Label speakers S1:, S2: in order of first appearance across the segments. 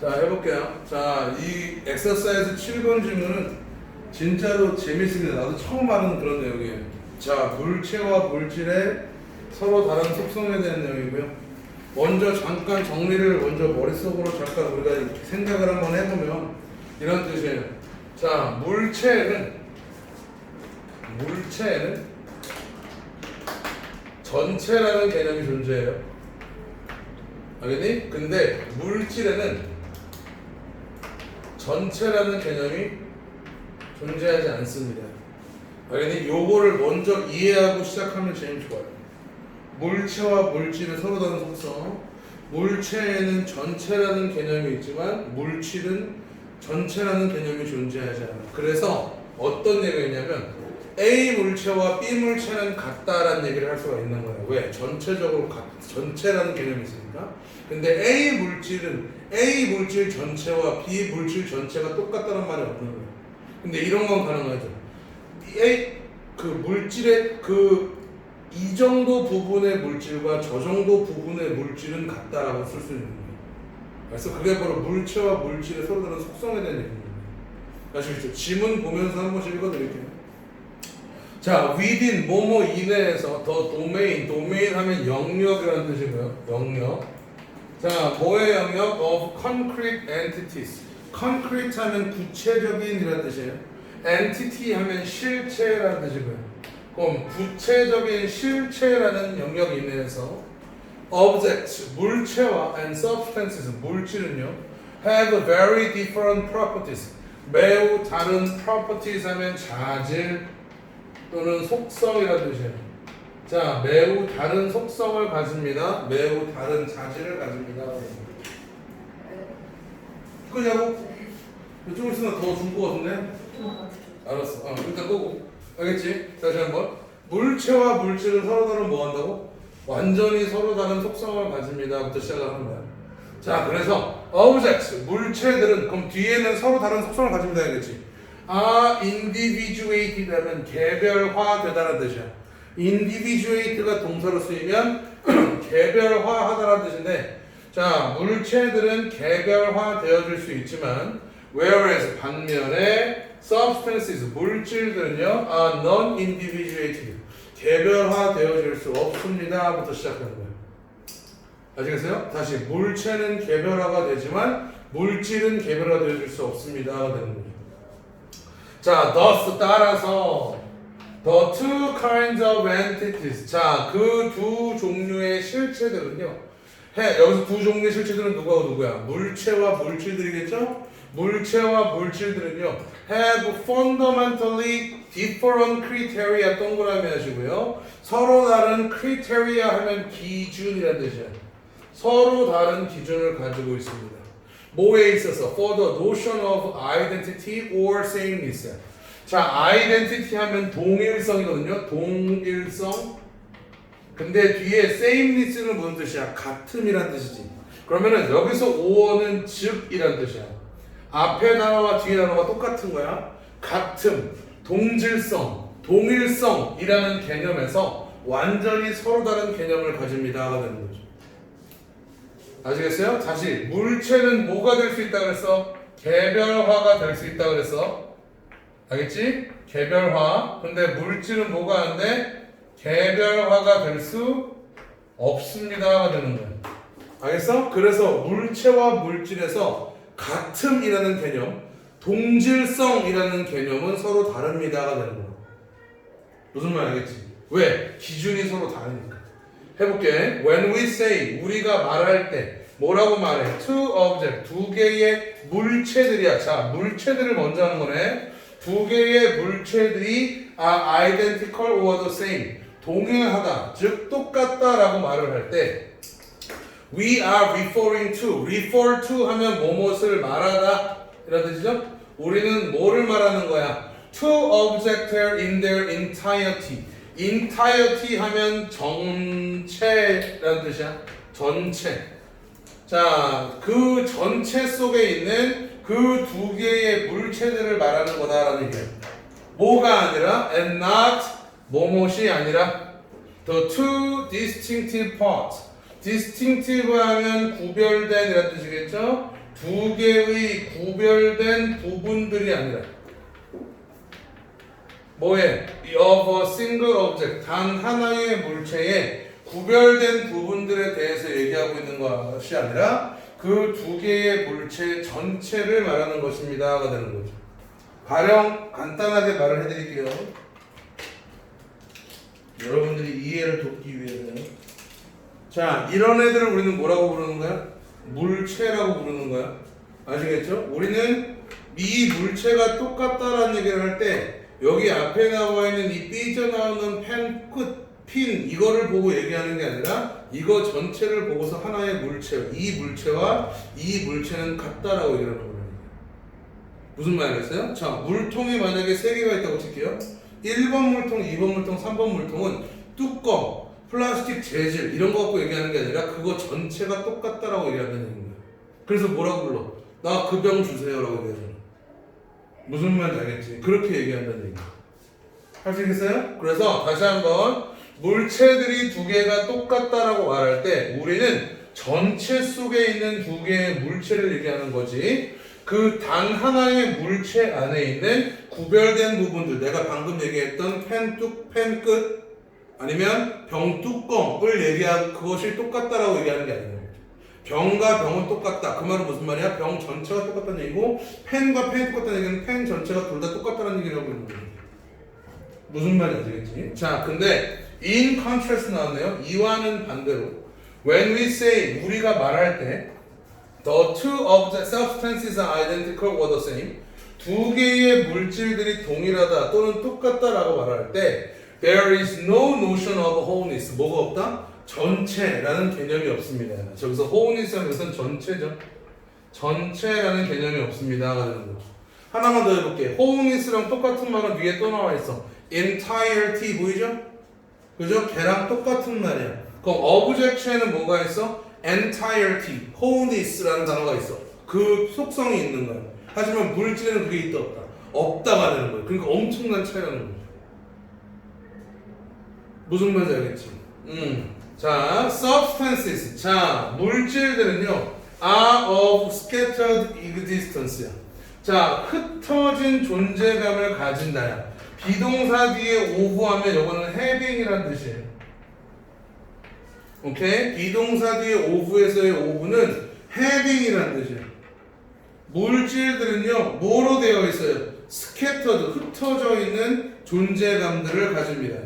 S1: 자, 해볼게요. 자, 이 엑서사이즈 7번 질문은 진짜로 재밌습니다. 나도 처음 하는 그런 내용이에요. 자, 물체와 물질의 서로 다른 속성에 대한 내용이고요. 먼저 잠깐 정리를 먼저 머릿속으로 잠깐 우리가 이렇게 생각을 한번 해보면 이런 뜻이에요. 자, 물체는 전체라는 개념이 존재해요. 알겠니? 근데 물질에는 전체라는 개념이 존재하지 않습니다. 알겠니? 요거를 먼저 이해하고 시작하면 제일 좋아요. 물체와 물질은 서로 다른 속성. 물체에는 전체라는 개념이 있지만 물질은 전체라는 개념이 존재하지 않아. 그래서 어떤 얘기가 있냐면 A 물체와 B 물체는 같다라는 얘기를 할 수가 있는 거예요. 왜? 전체적으로 전체라는 개념이 있으니까. 근데 A 물질 전체와 B 물질 전체가 똑같다는 말이 없는 거예요. 근데 이런 건 가능하죠. 그 물질의 이 정도 부분의 물질과 저 정도 부분의 물질은 같다라고 쓸 수 있는 거예요. 그래서 그게 바로 물체와 물질의 서로 다른 속성에 대한 얘기입니다. 아시겠죠? 지문 보면서 한 번씩 읽어드릴게요. 자, within 뭐뭐 이내에서 더 도메인 하면 영역이라는 뜻이고요. 영역. 자, 뭐의 영역? of concrete entities. concrete 하면 구체적인이라는 뜻이에요. entity 하면 실체라는 뜻이고요. 그럼 구체적인 실체라는 영역 이내에서 objects, 물체와 and substances, 물질은요 have very different properties. 매우 다른 properties 하면 자질 또는 속성이라는 뜻이에요. 자, 매우 다른 속성을 가집니다. 매우 다른 자질을 가집니다. 끄냐고? 좀 있으면 더 줄 것 같은데? 알았어. 일단 끄고. 알겠지? 다시 한번. 물체와 물질은 서로 다른 뭐 한다고? 완전히 서로 다른 속성을 가집니다.부터 시작을 하는 거야. 자, 그래서 objects, 물체들은 그럼 뒤에는 서로 다른 속성을 가집니다. 알겠지? individuated 하면 개별화되다라는 뜻이야. individuate가 동사로 쓰이면 개별화하다라는 뜻인데, 자, 물체들은 개별화되어질 수 있지만 whereas 반면에 substances, 물질들은요 non-individuated, 개별화되어질 수 없습니다 부터 시작하는 거예요. 아시겠어요? 다시, 물체는 개별화가 되지만 물질은 개별화되어질 수 없습니다 되는 거죠. 자, thus 따라서 the two kinds of entities. 자, 그 두 종류의 실체들은요. 여기서 두 종류의 실체들은 누구야? 물체와 물질들이겠죠? 물체와 물질들은요. have fundamentally different criteria. 동그라미 하시고요. 서로 다른 criteria 하면 기준이라는 뜻이야. 서로 다른 기준을 가지고 있습니다. 뭐에 있어서? For the notion of identity or sameness. 자, identity 하면 동일성이거든요. 동일성. 근데 뒤에 sameness는 무슨 뜻이야? 같음이란 뜻이지. 그러면은 여기서 오어는 즉이란 뜻이야. 앞에 단어와 뒤에 단어가 똑같은 거야. 같음, 동질성, 동일성이라는 개념에서 완전히 서로 다른 개념을 가집니다가 되는 거죠. 아시겠어요? 다시, 물체는 뭐가 될 수 있다 그랬어? 개별화가 될 수 있다 그랬어. 알겠지? 개별화. 근데 물질은 뭐가 안 돼? 개별화가 될 수 없습니다가 되는 거야. 알겠어? 그래서 물체와 물질에서 같음이라는 개념, 동질성이라는 개념은 서로 다릅니다가 되는 거야. 무슨 말 알겠지? 왜? 기준이 서로 다르니까. 해볼게. When we say, 우리가 말할 때 뭐라고 말해? Two object, 두 개의 물체들이야. 자, 물체들을 먼저 하는 거네. 두 개의 물체들이 are identical or the same, 동일하다, 즉 똑같다라고 말을 할 때 we are referring to, refer to 하면 무엇을 말하다 이런 뜻이죠? 우리는 뭐를 말하는 거야? Two objects in their entirety. entirety 하면 전체라는 뜻이야. 전체. 자, 그 전체 속에 있는 그 두 개의 물체들을 말하는 거다라는 얘기예요. 뭐가 아니라 and not 뭐뭇이 아니라 the two distinctive parts. distinctive 하면 구별된 이라는 뜻이겠죠? 두 개의 구별된 부분들이 아니라 뭐에? of a single object, 단 하나의 물체의 구별된 부분들에 대해서 얘기하고 있는 것이 아니라 그 두 개의 물체 전체를 말하는 것입니다가 되는 거죠. 가령 간단하게 말을 해드릴게요. 여러분들이 이해를 돕기 위해서요. 자, 이런 애들을 우리는 뭐라고 부르는 거야? 물체라고 부르는 거야. 아시겠죠? 우리는 이 물체가 똑같다라는 얘기를 할 때 여기 앞에 나와 있는 이 삐져나오는 펜 끝, 핀 이거를 보고 얘기하는 게 아니라 이거 전체를 보고서 하나의 물체, 이 물체와 이 물체는 같다라고 얘기하는 거예요. 무슨 말이겠어요? 자, 물통이 만약에 3개가 있다고 칠게요. 1번 물통, 2번 물통, 3번 물통은 뚜껑, 플라스틱 재질 이런 거 갖고 얘기하는 게 아니라 그거 전체가 똑같다라고 얘기하는 얘기인 거예요. 그래서 뭐라고 불러? 나 그 병 주세요라고 얘기하잖아. 무슨 말인지 알겠지? 그렇게 얘기한다는 얘기야. 할 수 있겠어요? 그래서 다시 한번 물체들이 두 개가 똑같다라고 말할 때 우리는 전체 속에 있는 두 개의 물체를 얘기하는 거지 그 단 하나의 물체 안에 있는 구별된 부분들 내가 방금 얘기했던 펜 끝 아니면 병 뚜껑을 얘기하고 그것이 똑같다라고 얘기하는 게 아니에요. 병과 병은 똑같다. 그 말은 무슨 말이야? 병 전체가 똑같다는 얘기고 펜과 펜이 똑같다는 얘기는 펜 전체가 둘 다 똑같다는 얘기를 하고 있는 거예요. 무슨 말인지 알겠지? 자, 근데 in contrast 나왔네요. 이와는 반대로 when we say 우리가 말할 때 the two of the substances are identical or the same 두 개의 물질들이 동일하다 또는 똑같다라고 말할 때 there is no notion of wholeness 뭐가 없다? 전체라는 개념이 없습니다. 저기서 wholeness라는 것은 전체죠. 전체라는 개념이 없습니다가 되는 거죠. 하나만 더 해볼게. wholeness랑 똑같은 말은 위에 또 나와 있어. entirety 보이죠? 그죠? 걔랑 똑같은 말이야. 그럼 object에는 뭐가 있어? entirety, wholeness라는 단어가 있어. 그 속성이 있는 거야. 하지만 물질에는 그게 있다 없다. 없다가 되는 거야. 그러니까 엄청난 차이라는 거야. 무슨 말인지 알겠지? 자, substances. 자, 물질들은요, are of scattered existence야. 자, 흩어진 존재감을 가진다야. 비동사 뒤에 of하면 요거는 having이라는 뜻이에요. 오케이? 비동사 뒤에 of에서의 of는 having이라는 뜻이에요. 물질들은요, 뭐로 되어 있어요? scattered, 흩어져 있는 존재감들을 가집니다.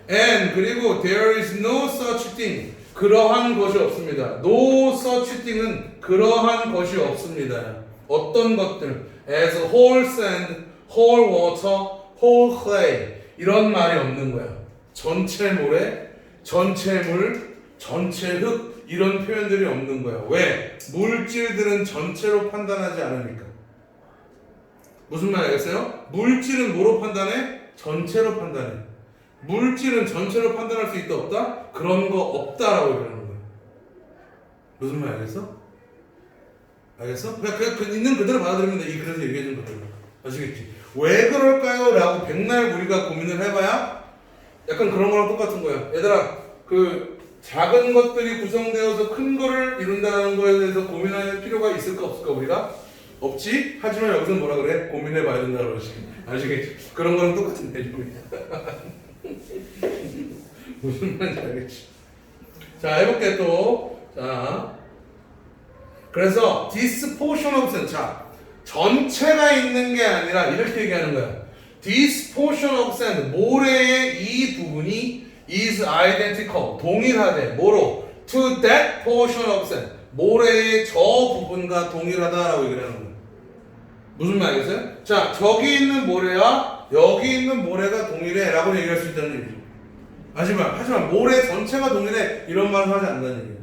S1: And 그리고 there is no such thing. 그러한 것이 없습니다. No such thing은 그러한 것이 없습니다. 어떤 것들? As whole sand, whole water, whole clay. 이런 말이 없는 거야. 전체 모래, 전체 물, 전체 흙 이런 표현들이 없는 거야. 왜? 물질들은 전체로 판단하지 않으니까. 무슨 말 알겠어요? 물질은 뭐로 판단해? 전체로 판단해. 물질은 전체로 판단할 수 있다 없다? 그런 거 없다라고 얘기하는 거야. 무슨 말 알겠어? 알겠어? 그냥 있는 그대로 받아들이면 돼. 이 그래서 얘기해 준 거야. 아시겠지? 왜 그럴까요? 라고 백날 우리가 고민을 해봐야 약간 그런 거랑 똑같은 거야. 얘들아, 그 작은 것들이 구성되어서 큰 거를 이룬다는 거에 대해서 고민할 필요가 있을까 없을까 우리가? 없지? 하지만 여기서 뭐라 그래? 고민해봐야 된다고 그러지. 아시겠지? 그런 거랑 똑같은 내용이야. 무슨 말인지 알겠지? 자, 해볼게 또. 자, 그래서 this portion of sand. 자, 전체가 있는 게 아니라 이렇게 얘기하는 거야. This portion of sand. 모래의 이 부분이 is identical. 동일하대. 뭐로? To that portion of sand. 모래의 저 부분과 동일하다라고 얘기를 하는 거야. 무슨 말이겠어요? 자, 저기 있는 모래와 여기 있는 모래가 동일해 라고 얘기할 수 있다는 얘기죠. 하지만 모래 전체가 동일해 이런 말을 하지 않는다는 얘기예요.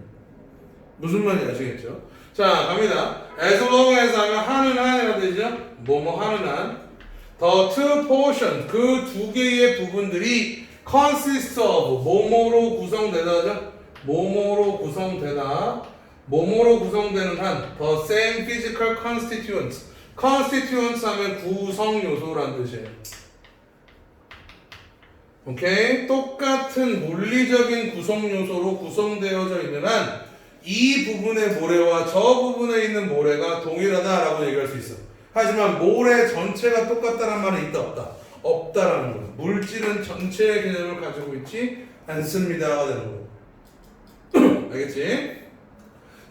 S1: 무슨 말인지 아시겠죠? 자, 갑니다. As long as 하면 하는 한이라 되죠? 뭐뭐 하는 한. The two portion 그 두 개의 부분들이 consist of 뭐뭐로 구성되다죠? 뭐뭐로 구성되다. 뭐뭐로 구성되는 한 the same physical constituents. constituents 하면 구성 요소란 뜻이에요. 오케이? 똑같은 물리적인 구성 요소로 구성되어져 있는 한 이 부분의 모래와 저 부분에 있는 모래가 동일하다라고 얘기할 수 있어. 하지만 모래 전체가 똑같다는 말은 있다 없다? 없다라는 거야. 물질은 전체의 개념을 가지고 있지 않습니다가 되는 거야. 알겠지?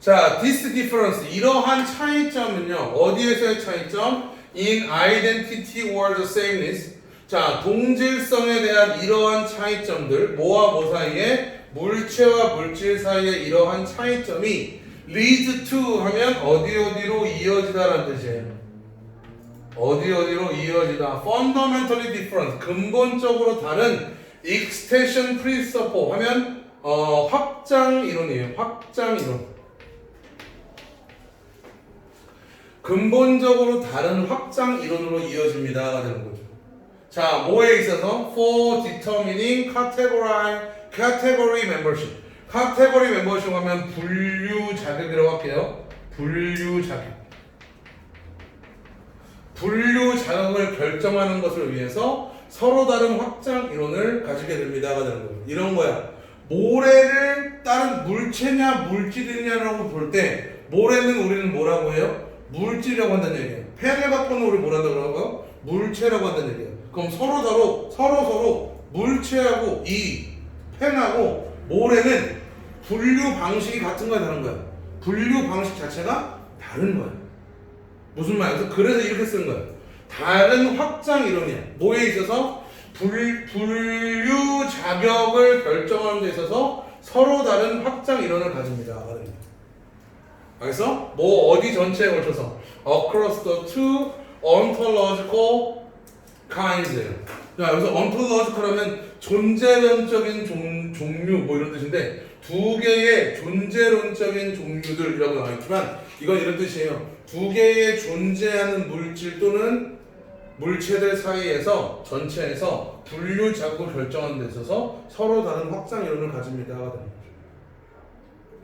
S1: 자, this difference 이러한 차이점은요. 어디에서의 차이점? In identity or the sameness. 자, 동질성에 대한 이러한 차이점들 뭐와 뭐 사이에? 물체와 물질 사이에 이러한 차이점이 lead to 하면 어디로 이어지다라는 뜻이에요. 어디로 이어지다. fundamentally different. 근본적으로 다른 extension principle 하면 확장 이론이에요. 확장 이론. 근본적으로 다른 확장 이론으로 이어집니다가 되는 거죠. 자, 뭐에 있어서? for determining category membership. category membership 하면 분류 자격이라고 할게요. 분류 자격. 분류 자격을 결정하는 것을 위해서 서로 다른 확장 이론을 가지게 됩니다가 되는 거예요. 이런 거야. 모래를 다른 물체냐 물질이냐라고 볼 때 모래는 우리는 뭐라고 해요? 물질이라고 한다는 얘기예요. 펜을 갖고는 우리 뭐라고 하고요? 물체라고 한다는 얘기예요. 그럼 서로 물체하고 이 펜하고 모래는 분류 방식이 같은 거야 다른 거야? 분류 방식 자체가 다른 거야. 무슨 말이야? 그래서 이렇게 쓰는 거야. 다른 확장 이론이야. 뭐에 있어서? 분류 자격을 결정하는 데 있어서 서로 다른 확장 이론을 가집니다. 알겠어? 뭐 어디 전체에 걸쳐서 across the two ontological kinds예요. 자, 여기서 ontological 하면 존재론적인 종류 뭐 이런 뜻인데 두 개의 존재론적인 종류들이라고 나와있지만 이건 이런 뜻이에요. 두 개의 존재하는 물질 또는 물체들 사이에서 전체에서 분류 자격을 결정하는 데 있어서 서로 다른 확장 이론을 가집니다가 되는 거죠.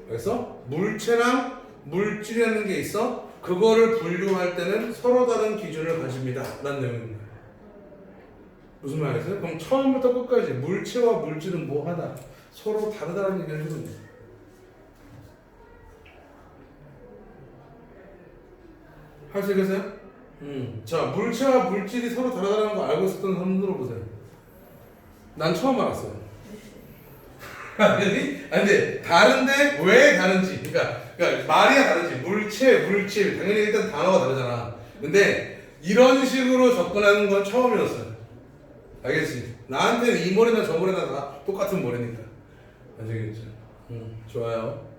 S1: 그래서 물체랑 물질이라는 게 있어. 그거를 분류할 때는 서로 다른 기준을 가집니다 라는 내용입니다. 무슨 말이세요? 그럼 처음부터 끝까지 물체와 물질은 뭐하다? 서로 다르다는 얘기를 해주는 거예요. 할 수 있겠어요? 자, 물체와 물질이 서로 다르다는 거 알고 있었던 사람 들어보세요. 난 처음 알았어요. 아니, 근데 다른데 왜 다른지. 그러니까 말이야 다르지. 물체, 물질. 당연히 일단 단어가 다르잖아. 근데 이런 식으로 접근하는 건 처음이었어요. 알겠지? 나한테는 이 모래나 저 모래나 다 똑같은 모래니까. 아시겠죠? 좋아요.